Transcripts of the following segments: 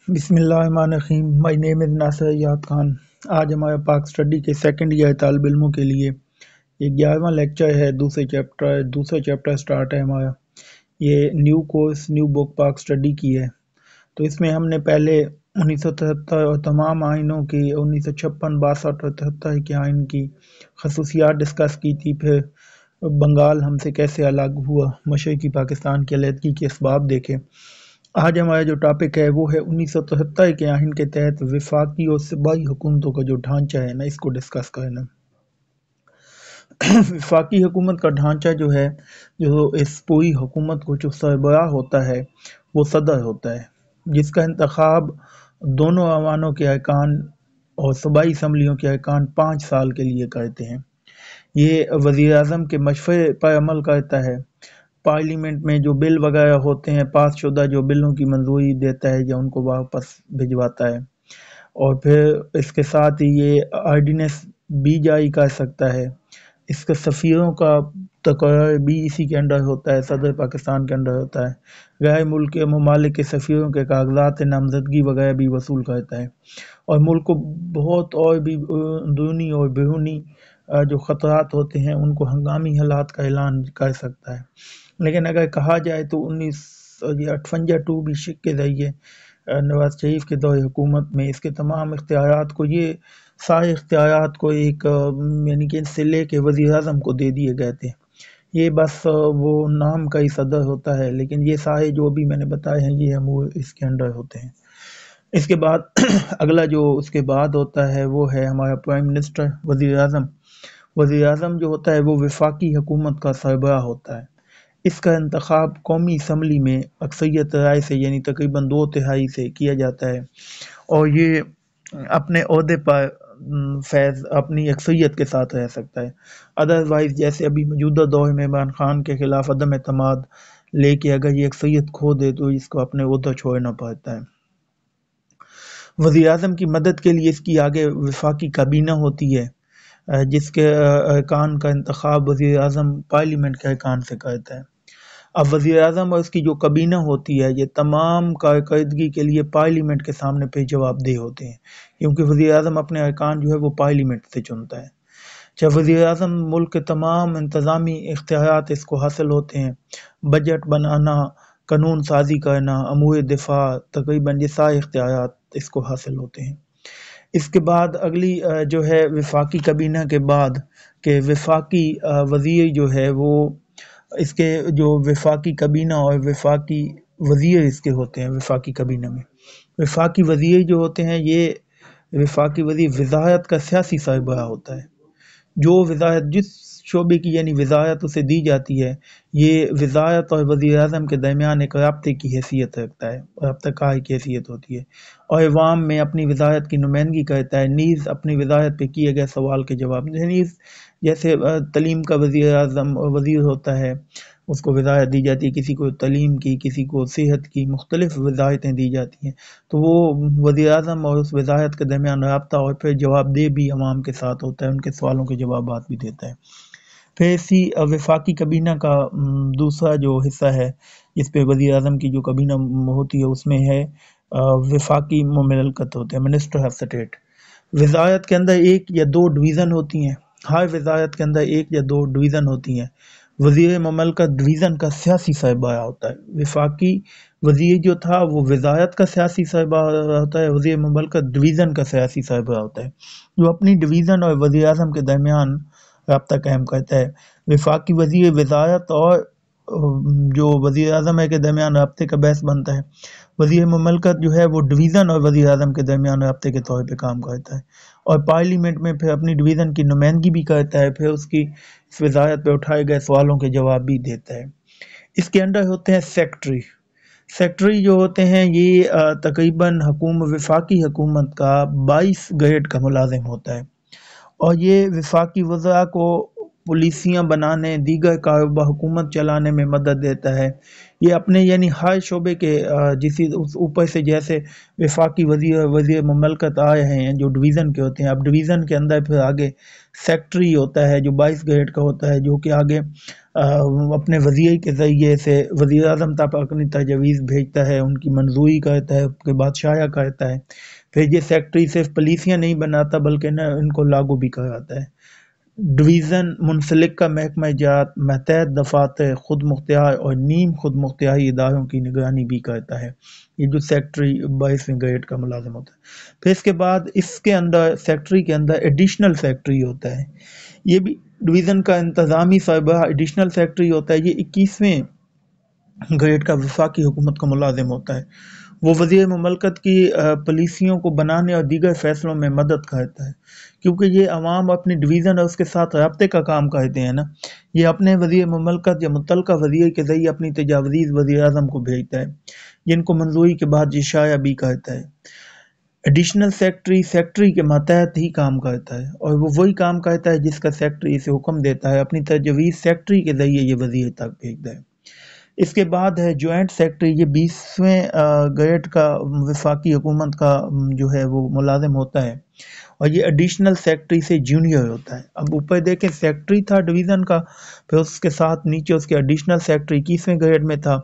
بسم اللہ الرحمن الرحیم. مائی نیم از ناصر یاد خان. آج ہمارے پاک اسٹڈی کے سیکنڈ ایئر طالب علموں کے لیے یہ 11واں لیکچر ہے. دوسرا چیپٹر سٹارٹ ہے ہمارا. یہ نیو کورس نیو بک پاک اسٹڈی کی ہے. تو اس میں ہم نے پہلے 1973 اور تمام آئینوں کی 1956 62 اور 73 کے آئین کی خصوصیات ڈسکس کی تھی. پھر بنگال ہم سے کیسے الگ ہوا، مشرقی پاکستان کی علیحدگی کے اسباب دیکھے. آج ہمارا جو ٹاپک ہے وہ ہے 1973 کے آئین کے تحت وفاقی اور صوبائی حکومتوں کا جو ڈھانچہ ہے نا، اس کو ڈسکس کرنا. وفاقی حکومت کا ڈھانچہ جو ہے، جو اس پوری حکومت کو جو سربراہ ہوتا ہے وہ صدر ہوتا ہے، جس کا انتخاب دونوں ایوانوں کے ارکان اور صوبائی اسمبلیوں کے ارکان 5 سال کے لیے کرتے ہیں. یہ وزیر اعظم کے مشورے پر عمل کرتا ہے. پارلیمنٹ میں جو بل وغیرہ ہوتے ہیں، پاس شدہ جو بلوں کی منظوری دیتا ہے یا ان کو واپس بھجواتا ہے، اور پھر اس کے ساتھ ہی یہ آرڈیننس بھی جاری کر سکتا ہے. اس کے سفیروں کا تقرر بھی اسی کے انڈر ہوتا ہے، صدر پاکستان کے انڈر ہوتا ہے. غیر ملک کے ممالک کے سفیروں کے کاغذات نامزدگی وغیرہ بھی وصول کرتا ہے، اور ملک کو بہت اور بھی اندرونی اور بیرونی جو خطرات ہوتے ہیں ان کو ہنگامی حالات کا اعلان کر سکتا ہے. لیکن اگر کہا جائے تو 1958 بھی شک کے ذریعے نواز شریف کے دور حکومت میں اس کے تمام اختیارات کو، یہ سارے اختیارات کو ایک یعنی کہ سے لے کے وزیر اعظم کو دے دیے گئے تھے. یہ بس وہ نام کا ہی صدر ہوتا ہے، لیکن یہ سارے جو بھی میں نے بتائے ہیں یہ امور اس کے انڈر ہوتے ہیں. اس کے بعد اگلا جو اس کے بعد ہوتا ہے وہ ہے ہمارا پرائم منسٹر، وزیر اعظم. وزیر اعظم جو ہوتا ہے وہ وفاقی حکومت کا سربراہ ہوتا ہے. اس کا انتخاب قومی اسمبلی میں اکثریت رائے سے یعنی تقریباً 2/3 سے کیا جاتا ہے، اور یہ اپنے عہدے پر فیض اپنی اکثریت کے ساتھ رہ سکتا ہے. ادروائز جیسے ابھی موجودہ دور میں عمران خان کے خلاف عدم اعتماد لے کے اگر یہ اکثریت کھو دے تو اس کو اپنے عہدہ چھوڑنا پڑتا ہے. وزیر اعظم کی مدد کے لیے اس کی آگے وفاقی کابینہ ہوتی ہے، جس کے ارکان کا انتخاب وزیر اعظم پارلیمنٹ کے ارکان سے کرتا ہے. اب وزیر اعظم اور اس کی جو کابینہ ہوتی ہے یہ تمام کارکردگی کے لیے پارلیمنٹ کے سامنے پہ جواب دہ ہوتے ہیں، کیونکہ وزیر اعظم اپنے ارکان جو ہے وہ پارلیمنٹ سے چنتا ہے. جب وزیر اعظم ملک کے تمام انتظامی اختیارات اس کو حاصل ہوتے ہیں، بجٹ بنانا، قانون سازی کرنا، امور دفاع، تقریباً یہ سارے اختیارات اس کو حاصل ہوتے ہیں. اس کے بعد اگلی جو ہے وفاقی کابینہ کے بعد کہ وفاقی وزیر جو ہے وہ اس کے جو وفاقی کابینہ اور وفاقی وزیر اس کے ہوتے ہیں. وفاقی کابینہ میں وفاقی وزیر جو ہوتے ہیں، یہ وفاقی وزیر وزارت کا سیاسی سربراہ ہوتا ہے. جو وزارت جس شعبے کی یعنی وزارت اسے دی جاتی ہے، یہ وزارت اور وزیر اعظم کے درمیان ایک رابطے کی حیثیت رکھتا ہے، رابطہ کار کی حیثیت ہوتی ہے، اور عوام میں اپنی وزارت کی نمائندگی کرتا ہے، نیز اپنی وزارت پہ کیے گئے سوال کے جواب. نیز جیسے تعلیم کا وزیر اعظم وزیر ہوتا ہے، اس کو وزارت دی جاتی ہے، کسی کو تعلیم کی، کسی کو صحت کی، مختلف وزارتیں دی جاتی ہیں، تو وہ وزیر اعظم اور اس وزارت کے درمیان رابطہ اور پھر جواب دہ بھی عوام کے ساتھ ہوتا ہے، ان کے سوالوں کے جوابات بھی دیتا ہے. پھر اسی وفاقی کابینہ کا دوسرا جو حصہ ہے جس پہ وزیر اعظم کی جو کابینہ ہوتی ہے اس میں ہے وفاقی مملکت ہوتے ہیں، منسٹر آف اسٹیٹ. وزارت کے اندر 1 یا 2 ڈویژن ہوتی ہیں، ہر وزارت کے اندر 1 یا 2 ڈویژن ہوتی ہیں. وزیر مملکت ڈویژن کا سیاسی سربراہ ہوتا ہے. وفاقی وزیر جو تھا وہ وزارت کا سیاسی سربراہ ہوتا ہے، وزیر مملکت ڈویژن کا سیاسی سربراہ ہوتا ہے، جو اپنی ڈویژن اور وزیر اعظم کے درمیان رابطہ قائم کرتا ہے. وفاقی وزیر وزارت اور جو وزیر اعظم ہے کے درمیان رابطے کا باعث بنتا ہے. وزیر مملکت جو ہے وہ ڈویژن اور وزیر اعظم کے درمیان رابطے کے طور پہ کام کرتا ہے، اور پارلیمنٹ میں پھر اپنی ڈویژن کی نمائندگی بھی کرتا ہے، پھر اس کی اس وزارت پہ اٹھائے گئے سوالوں کے جواب بھی دیتا ہے. اس کے انڈر ہوتے ہیں سیکٹری. سیکٹری جو ہوتے ہیں یہ تقریباً وفاقی حکومت کا 22 گریڈ کا ملازم ہوتا ہے، اور یہ وفاقی وزراء کو پالیسیاں بنانے، دیگر کاروبار حکومت چلانے میں مدد دیتا ہے۔ یہ اپنے یعنی ہر شعبے کے اس اوپر سے جیسے وفاقی وزیر مملکت آئے ہیں جو ڈویژن کے ہوتے ہیں، اب ڈویژن کے اندر پھر آگے سیکٹری ہوتا ہے جو 22 گریڈ کا ہوتا ہے، جو کہ آگے اپنے وزیر کے ذریعے سے وزیر اعظم تک اپنی تجاویز بھیجتا ہے، ان کی منظوری کرتا ہے، اس کے بعد شائع کرتا ہے۔ پھر یہ سیکٹری صرف پالیسیاں نہیں بناتا بلکہ نہ ان کو لاگو بھی کراتا ہے۔ ڈویژن منسلکہ محکمہ جات، ماتحت دفاتر، خود مختار اور نیم خود مختاری اداروں کی نگرانی بھی کرتا ہے۔ یہ جو سیکٹری 22ویں گریڈ کا ملازم ہوتا ہے۔ پھر اس کے بعد اس کے اندر سیکٹری کے اندر ایڈیشنل سیکٹری ہوتا ہے، یہ بھی ڈویژن کا انتظامی سربراہ ایڈیشنل سیکٹری ہوتا ہے۔ یہ 21ویں گریڈ کا وفاقی حکومت کا ملازم ہوتا ہے۔ وہ وزیر مملکت کی پالیسیوں کو بنانے اور دیگر فیصلوں میں مدد کرتا ہے، کیونکہ یہ عوام اپنی ڈویژن اور اس کے ساتھ رابطے کا کام کرتے ہیں نا، یہ اپنے وزیر مملکت یا متعلقہ وزیر کے ذریعے اپنی تجاویز وزیر اعظم کو بھیجتا ہے، جن کو منظوری کے بعد یہ شائع بھی کرتا ہے۔ ایڈیشنل سیکٹری سیکٹری کے ماتحت ہی کام کرتا ہے، اور وہ وہی کام کرتا ہے جس کا سیکٹری اسے حکم دیتا ہے، اپنی تجاویز سیکٹری کے ذریعے یہ وزیر تک بھیجتا ہے۔ اس کے بعد ہے جوائنٹ سیکٹری، یہ 20ویں گریڈ کا وفاقی حکومت کا جو ہے وہ ملازم ہوتا ہے، اور یہ ایڈیشنل سیکٹری سے جونیئر ہوتا ہے۔ اب اوپر دیکھیں سیکٹری تھا ڈویژن کا، پھر اس کے ساتھ نیچے اس کے ایڈیشنل سیکٹری 21ویں گریڈ میں تھا،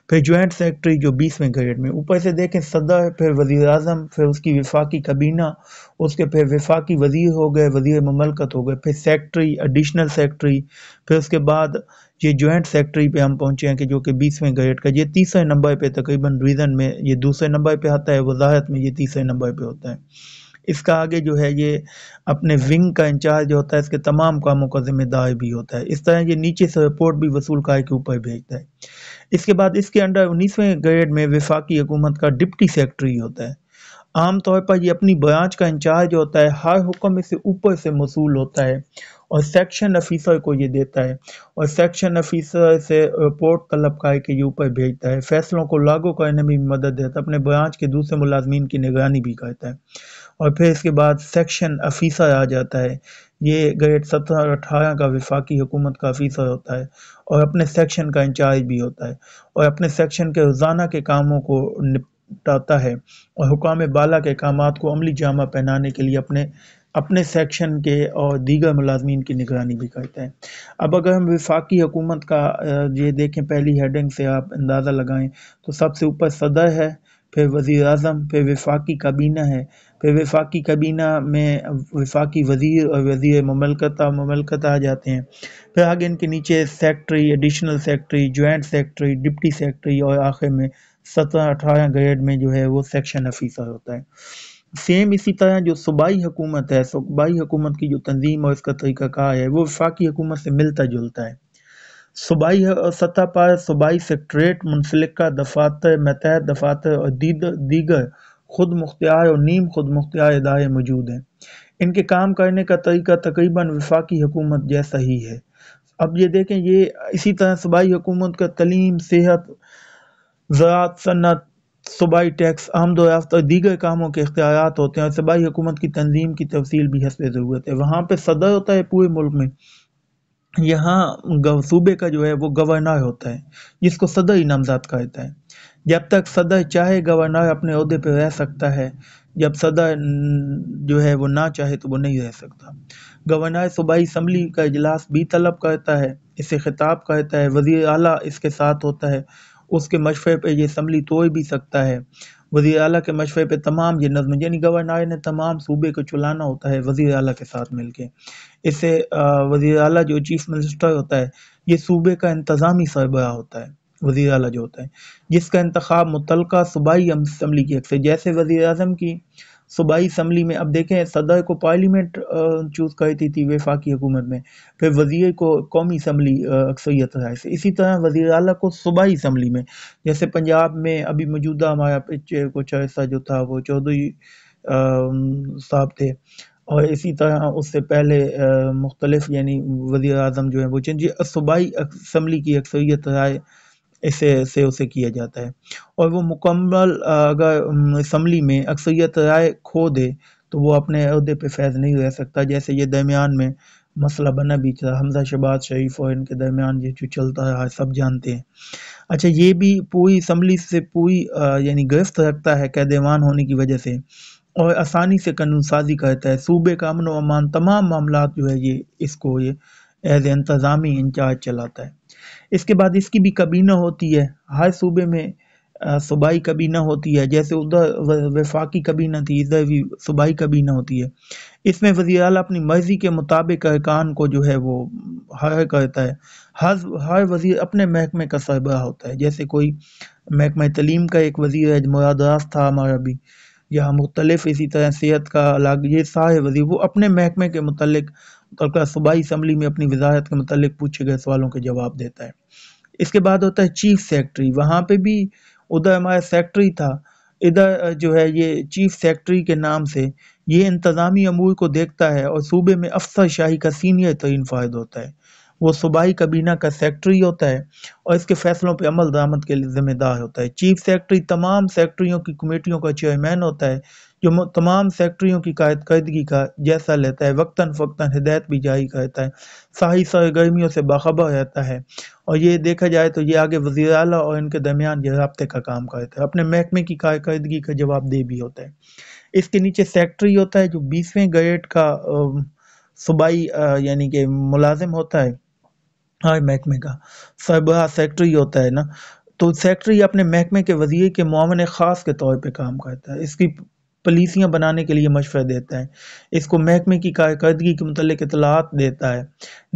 پھر جوائنٹ سیکٹری جو 20ویں گریڈ میں۔ اوپر سے دیکھیں صدر، پھر وزیر اعظم، پھر اس کی وفاقی کابینہ، اس کے پھر وفاقی وزیر ہو گئے، وزیر مملکت ہو گئے، پھر سیکٹری، ایڈیشنل سیکٹری، پھر اس کے بعد یہ جوائنٹ سیکٹری پہ ہم پہنچے ہیں کہ جو کہ 20ویں گریڈ کا، یہ تیسرے نمبر پہ تقریباً ڈویژن میں یہ دوسرے نمبر پہ آتا ہے، وزارت میں یہ تیسرے نمبر پہ ہوتا ہے۔ اس کا آگے جو ہے یہ اپنے ونگ کا انچارج ہوتا ہے، اس کے تمام کاموں کا ذمہ دار بھی ہوتا ہے۔ اس طرح یہ نیچے سے رپورٹ بھی وصول کر کے اوپر بھیجتا ہے۔ اس کے بعد اس کے انڈر 19ویں گریڈ میں وفاقی حکومت کا ڈپٹی سیکٹری ہوتا ہے۔ عام طور پر یہ اپنی برانچ کا انچارج ہوتا ہے، ہر حکم اس سے اوپر سے موصول ہوتا ہے، اور سیکشن افیسر کو یہ دیتا ہے، اور سیکشن افیسر سے رپورٹ طلب کر کے یہ اوپر بھیجتا ہے، فیصلوں کو لاگو کرنے میں بھی مدد دیتا ہے، اپنے برانچ کے دوسرے ملازمین کی نگرانی بھی کرتا ہے۔ اور پھر اس کے بعد سیکشن افیسر آ جاتا ہے، یہ گریڈ 17 اور 18 کا وفاقی حکومت کا افیسر ہوتا ہے، اور اپنے سیکشن کا انچارج بھی ہوتا ہے، اور اپنے سیکشن کے روزانہ کے کاموں کو نپٹاتا ہے، اور حکام بالا کے احکامات کو عملی جامہ پہنانے کے لیے اپنے سیکشن کے اور دیگر ملازمین کی نگرانی بھی کرتا ہے۔ اب اگر ہم وفاقی حکومت کا یہ دیکھیں، پہلی ہیڈنگ سے آپ اندازہ لگائیں تو سب سے اوپر صدر ہے، پھر وزیر اعظم، پھر وفاقی کابینہ ہے، پھر وفاقی کابینہ میں وفاقی وزیر اور وزیر مملکت آ جاتے ہیں، پھر آگے ان کے نیچے secretary, additional secretary, joint secretary, deputy secretary, اور آخر میں 17-18 گریڈ میں جو ہے وہ سیکشن افیسر ہوتا ہے۔ سیم اسی طرح جو صوبائی حکومت ہے، صوبائی حکومت کی جو تنظیم اور اس کا طریقہ کار ہے وہ وفاقی حکومت سے ملتا جلتا ہے۔ صوبائی سطح پر صوبائی سیکٹریٹ، منسلکہ دفاتر، ماتحت دفاتر اور دیگر خود مختار اور نیم خود مختار ادارے موجود ہیں۔ ان کے کام کرنے کا طریقہ تقریباً وفاقی حکومت جیسا ہی ہے۔ اب یہ دیکھیں، یہ اسی طرح صوبائی حکومت کا تعلیم، صحت، زراعت، صنعت، صوبائی ٹیکس، آمد و رفت اور دیگر کاموں کے اختیارات ہوتے ہیں، اور صوبائی حکومت کی تنظیم کی تفصیل بھی حسب ضرورت ہے۔ وہاں پہ صدر ہوتا ہے پورے ملک میں، یہاں صوبے کا جو ہے وہ گورنر ہوتا ہے، جس کو صدر ہی نامزد کرتا ہے۔ جب تک صدر چاہے گورنر اپنے عہدے پہ رہ سکتا ہے، جب صدر جو ہے وہ نہ چاہے تو وہ نہیں رہ سکتا۔ گورنر صوبائی اسمبلی کا اجلاس بھی طلب کرتا ہے، اسے خطاب کرتا ہے، وزیر اعلیٰ اس کے ساتھ ہوتا ہے، اس کے مشورے پہ یہ اسمبلی توڑ بھی سکتا ہے۔ وزیر اعلیٰ کے مشورے پہ تمام یہ نظم، یعنی گورنر نے تمام صوبے کو چلانا ہوتا ہے وزیر اعلیٰ کے ساتھ مل کے۔ اس سے وزیر اعلیٰ جو چیف منسٹر ہوتا ہے، یہ صوبے کا انتظامی سربراہ ہوتا ہے، وزیر اعلیٰ جو ہوتا ہے، جس کا انتخاب متعلقہ صوبائی اسمبلی کی اکثر، جیسے وزیر اعظم کی صوبائی اسمبلی میں، اب دیکھیں صدر کو پارلیمنٹ چوز کرتی تھی وفاقی حکومت میں، پھر وزیر کو قومی اسمبلی اکثریت رائے سے، اسی طرح وزیر اعلیٰ کو صوبائی اسمبلی میں، جیسے پنجاب میں ابھی موجودہ ہمارا پچھے کچھ عرصہ جو تھا وہ چودھری صاحب تھے، اور اسی طرح اس سے پہلے مختلف یعنی وزیر اعظم جو ہیں وہ صوبائی اسمبلی کی اکثریت رائے سے اسے کیا جاتا ہے، اور وہ مکمل اگر اسمبلی میں اکثریت رائے کھو دے تو وہ اپنے عہدے پہ فائز نہیں رہ سکتا، جیسے یہ درمیان میں مسئلہ بنا بھی تھا حمزہ شہباز شریف اور ان کے درمیان یہ جو چلتا رہا ہے سب جانتے ہیں۔ اچھا یہ بھی پوری اسمبلی سے پوری یعنی گرفت رکھتا ہے قید ایوان ہونے کی وجہ سے، اور آسانی سے قانون سازی کرتا ہے، صوبے کا امن و امان تمام معاملات جو ہے یہ اس کو یہ ایز انتظامی انچارج چلاتا ہے۔ اس کے بعد اس کی بھی کابینہ ہوتی ہے، ہر صوبے میں صوبائی کابینہ ہوتی ہے، جیسے ادھر وفاقی کابینہ تھی ادھر بھی صوبائی کابینہ ہوتی ہے۔ اس میں وزیر اعلیٰ اپنی مرضی کے مطابق ارکان کو جو ہے وہ ہائر کرتا ہے، ہر وزیر اپنے محکمے کا سربراہ ہوتا ہے، جیسے کوئی محکمہ تعلیم کا ایک وزیر ہے مراد راست تھا ہمارا بھی، یا مختلف اسی طرح صحت کا الگ، یہ سارے وزیر وہ اپنے محکمے کے متعلق صوبائی اسمبلی میں اپنی وزارت کے متعلق پوچھے گئے سوالوں کے جواب دیتا ہے۔ اس کے بعد ہوتا ہے چیف سیکرٹری، وہاں پہ بھی ادھر ہمارا سیکرٹری تھا، ادھر جو ہے یہ چیف سیکرٹری کے نام سے یہ انتظامی امور کو دیکھتا ہے، اور صوبے میں افسر شاہی کا سینئر ترین فرد ہوتا ہے، وہ صوبائی کابینہ کا سیکرٹری ہوتا ہے اور اس کے فیصلوں پہ عمل درآمد کے لیے ذمہ دار ہوتا ہے۔ چیف سیکرٹری تمام سیکرٹریوں کی کمیٹیوں کا چیئرمین ہوتا ہے، جو تمام سیکرٹریوں کی کارکردگی کا جائزہ لیتا ہے، وقتاً فوقتاً ہدایت بھی جاری کرتا ہے، ساری سرگرمیوں سے باخبر رہتا ہے، اور یہ دیکھا جائے تو یہ آگے وزیر اعلیٰ اور ان کے درمیان یہ رابطے کا کام کرتا ہے، اپنے محکمے کی کارکردگی کا جواب دہ بھی ہوتا ہے۔ اس کے نیچے سیکرٹری ہوتا ہے جو 20ویں گریڈ کا صوبائی یعنی کہ ملازم ہوتا ہے، ہر محکمے کا سربراہ سیکرٹری ہوتا ہے نا، تو سیکرٹری اپنے محکمے کے وزیر کے معاون خاص کے طور پہ کام کرتا ہے، اس کی پالیسیاں بنانے کے لیے مشورہ دیتا ہے، اس کو محکمے کی کارکردگی کے متعلق اطلاعات دیتا ہے،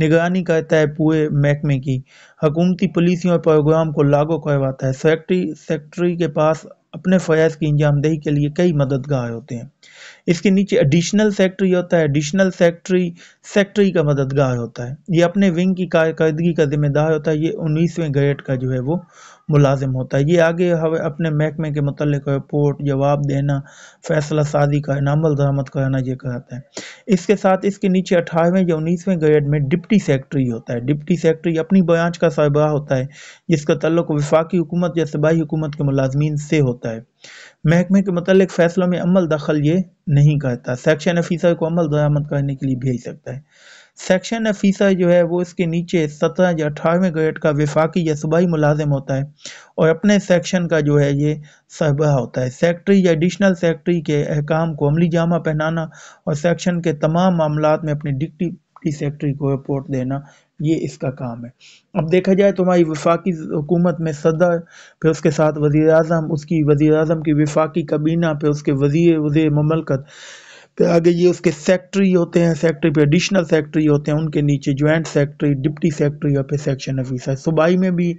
نگرانی کرتا ہے پورے محکمے کی، حکومتی پالیسیوں اور پروگرام کو لاگو کرواتا ہے۔ سیکرٹری کے پاس اپنے فرائض کی انجام دہی کے لیے کئی مددگار ہوتے ہیں۔ اس کے نیچے ایڈیشنل سیکرٹری ہوتا ہے، ایڈیشنل سیکرٹری سیکرٹری کا مددگار ہوتا ہے، یہ اپنے ونگ کی کارکردگی کا ذمہ دار ہوتا ہے، یہ 19ویں گریڈ کا جو ہے وہ ملازم ہوتا ہے، یہ آگے اپنے محکمے کے متعلق رپورٹ جواب دینا، فیصلہ سازی کرنا، عمل درآمد کرانا یہ کراتا ہے۔ اس کے ساتھ اس کے نیچے 18ویں یا 19ویں گریڈ میں ڈپٹی سیکرٹری ہوتا ہے، ڈپٹی سیکرٹری اپنی برانچ کا سربراہ ہوتا ہے، جس کا تعلق وفاقی حکومت یا صوبائی حکومت کے ملازمین سے ہوتا ہے، محکمے کے متعلق فیصلوں میں عمل دخل یہ نہیں کرتا، سیکشن افیسر کو عمل درآمد کرنے کے لیے بھیج سکتا ہے۔ سیکشن افیسر جو ہے وہ اس کے نیچے 17 یا 18ویں گریڈ کا وفاقی یا صوبائی ملازم ہوتا ہے، اور اپنے سیکشن کا جو ہے یہ سربراہ ہوتا ہے۔ سیکرٹری یا ایڈیشنل سیکرٹری کے احکام کو عملی جامہ پہنانا اور سیکشن کے تمام معاملات میں اپنے ڈپٹی سیکرٹری کو رپورٹ دینا، یہ اس کا کام ہے۔ اب دیکھا جائے تو ہماری وفاقی حکومت میں صدر، پھر اس کے ساتھ وزیر اعظم، اس کی وزیر اعظم کی وفاقی کابینہ، پھر اس کے وزیر مملکت، پھر آگے یہ اس کے سیکرٹری ہوتے ہیں، سیکرٹری پہ ایڈیشنل سیکرٹری ہوتے ہیں، ان کے نیچے جوائنٹ سیکرٹری، ڈپٹی سیکرٹری اور پھر سیکشن افیسر۔ صوبائی میں بھی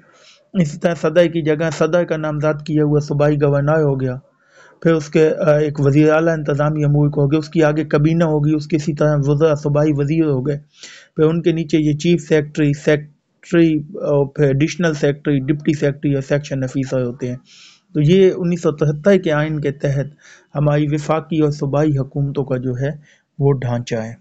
اسی طرح صدر کی جگہ صدر کا نامزد کیا ہوا صوبائی گورنر ہو گیا، پھر اس کے ایک وزیر اعلیٰ انتظامی امور کو ہو گیا، اس کی آگے کابینہ ہوگی، اس کے اسی طرح وزراء صوبائی وزیر ہو گئے، پھر ان کے نیچے یہ چیف سیکرٹری اور پھر ایڈیشنل سیکرٹری، ڈپٹی سیکرٹری اور سیکشن افیسر ہوتے ہیں۔ تو یہ 1973 کے آئین کے تحت ہماری وفاقی اور صوبائی حکومتوں کا جو ہے وہ ڈھانچہ ہے۔